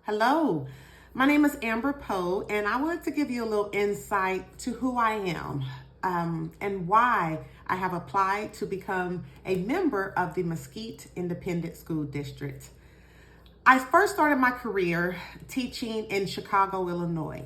Hello, my name is Amber Poe, and I wanted to give you a little insight to who I am and why I have applied to become a member of the Mesquite Independent School District. I first started my career teaching in Chicago, Illinois.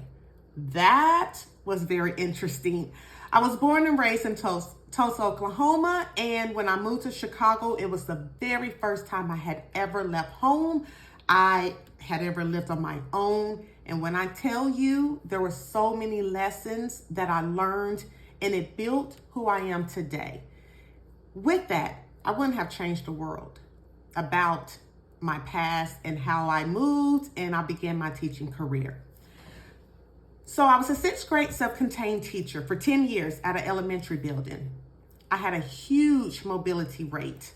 That was very interesting. I was born and raised in Tulsa, Oklahoma, and when I moved to Chicago, it was the very first time I had ever left home. I had ever lived on my own. And when I tell you, there were so many lessons that I learned, and it built who I am today. With that, I wouldn't have changed the world about my past and how I moved and I began my teaching career. So I was a sixth grade self-contained teacher for 10 years at an elementary building. I had a huge mobility rate.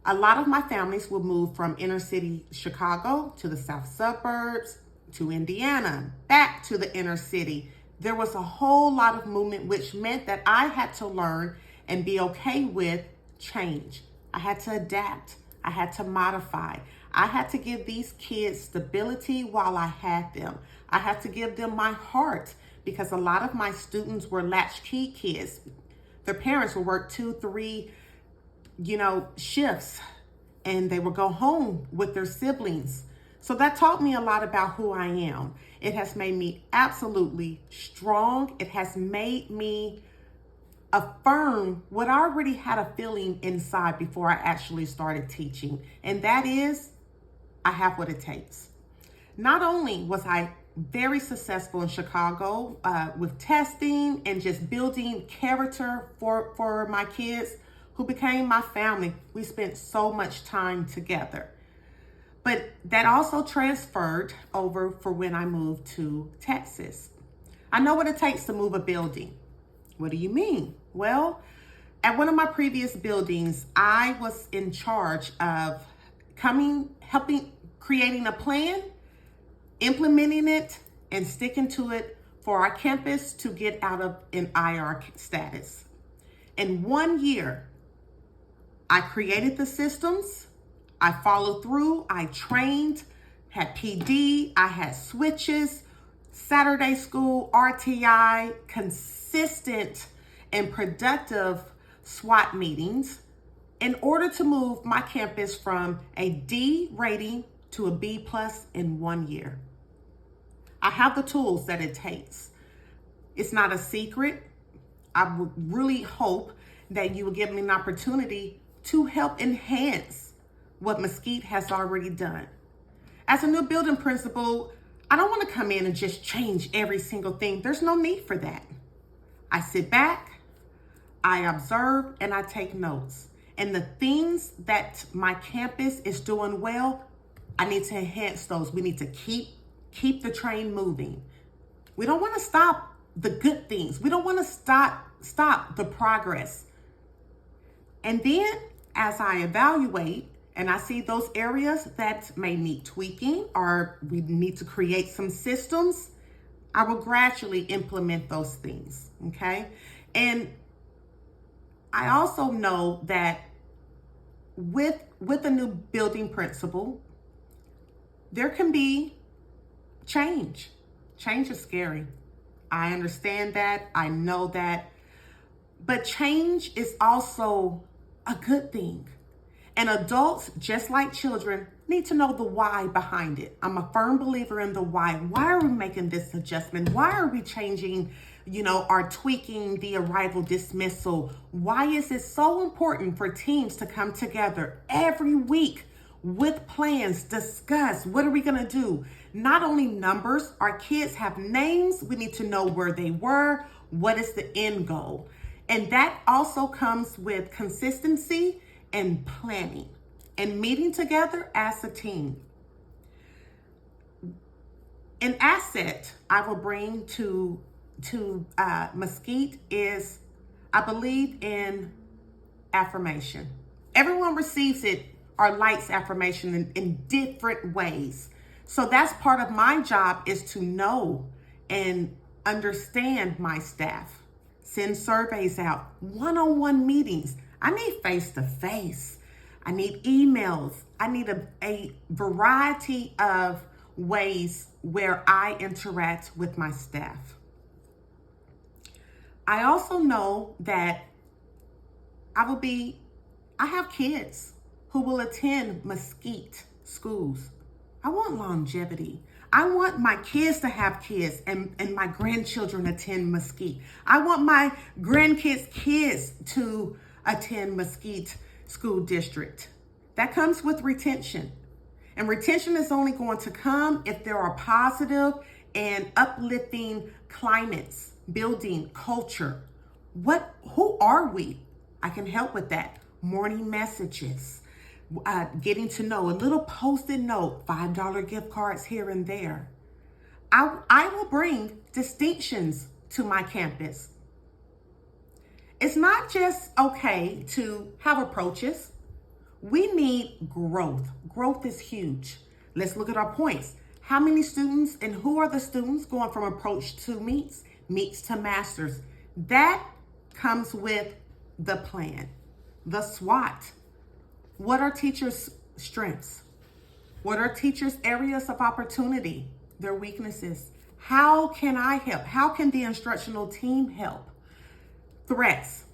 A lot of my families would move from inner city Chicago to the south suburbs, to Indiana, back to the inner city. There was a whole lot of movement, which meant that I had to learn and be okay with change. I had to adapt. I had to modify. I had to give these kids stability while I had them. I had to give them my heart because a lot of my students were latchkey kids. Their parents would work 2, 3, shifts, and they would go home with their siblings. So that taught me a lot about who I am. It has made me absolutely strong. It has made me affirm what I already had a feeling inside before I actually started teaching. And that is, I have what it takes. Not only was I very successful in Chicago with testing and just building character for my kids who became my family. We spent so much time together. But that also transferred over for when I moved to Texas. I know what it takes to move a building. What do you mean? Well, at one of my previous buildings, I was in charge of creating a plan, implementing it, and sticking to it for our campus to get out of an IR status. In 1 year, I created the systems, I followed through, I trained, had PD, I had switches, Saturday school, RTI, consistent and productive SWAT meetings in order to move my campus from a D rating to a B plus in 1 year. I have the tools that it takes. It's not a secret. I would really hope that you will give me an opportunity to help enhance what Mesquite has already done. As a new building principal, I don't want to come in and just change every single thing. There's no need for that. I sit back, I observe, and I take notes. And the things that my campus is doing well, I need to enhance those. We need to keep the train moving. We don't want to stop the good things. We don't want to stop the progress. And then as I evaluate and I see those areas that may need tweaking or we need to create some systems, I will gradually implement those things, okay? And I also know that with a new building principal, there can be change. Change is scary. I understand that. I know that. But change is also a good thing. And adults, just like children, need to know the why behind it. I'm a firm believer in the why. Why are we making this adjustment? Why are we changing, or tweaking the arrival dismissal? Why is it so important for teams to come together every week with plans, discuss what are we going to do? Not only numbers, our kids have names. We need to know where they were. What is the end goal? And that also comes with consistency and planning and meeting together as a team. An asset I will bring to Mesquite is I believe in affirmation. Everyone receives it or likes affirmation in different ways. So that's part of my job is to know and understand my staff. Send surveys out, one-on-one meetings. I need face-to-face. I need emails. I need a variety of ways where I interact with my staff. I also know that I have kids who will attend Mesquite schools. I want longevity. I want my kids to have kids and my grandchildren attend Mesquite. I want my grandkids' kids to attend Mesquite School District. That comes with retention. And retention is only going to come if there are positive and uplifting climates, building culture. Who are we? I can help with that. Morning messages, getting to know, a little post-it note, $5 gift cards here and there. I will bring distinctions to my campus. It's not just okay to have approaches. We need growth. Growth is huge. Let's look at our points. How many students and who are the students going from approach to meets to masters? That comes with the plan, the SWOT. What are teachers' strengths? What are teachers' areas of opportunity, their weaknesses? How can I help? How can the instructional team help? Threats.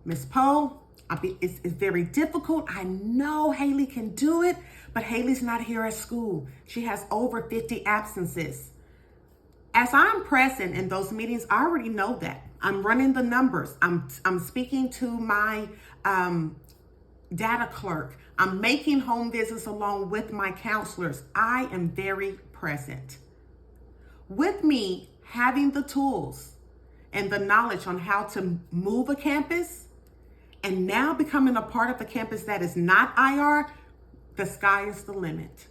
Ms. Poe, it's very difficult. I know Haley can do it, but Haley's not here at school. She has over 50 absences. As I'm present in those meetings, I already know that. I'm running the numbers. I'm speaking to my data clerk. I'm making home visits along with my counselors. I am very present. With me having the tools and the knowledge on how to move a campus and now becoming a part of a campus that is not IR, the sky is the limit.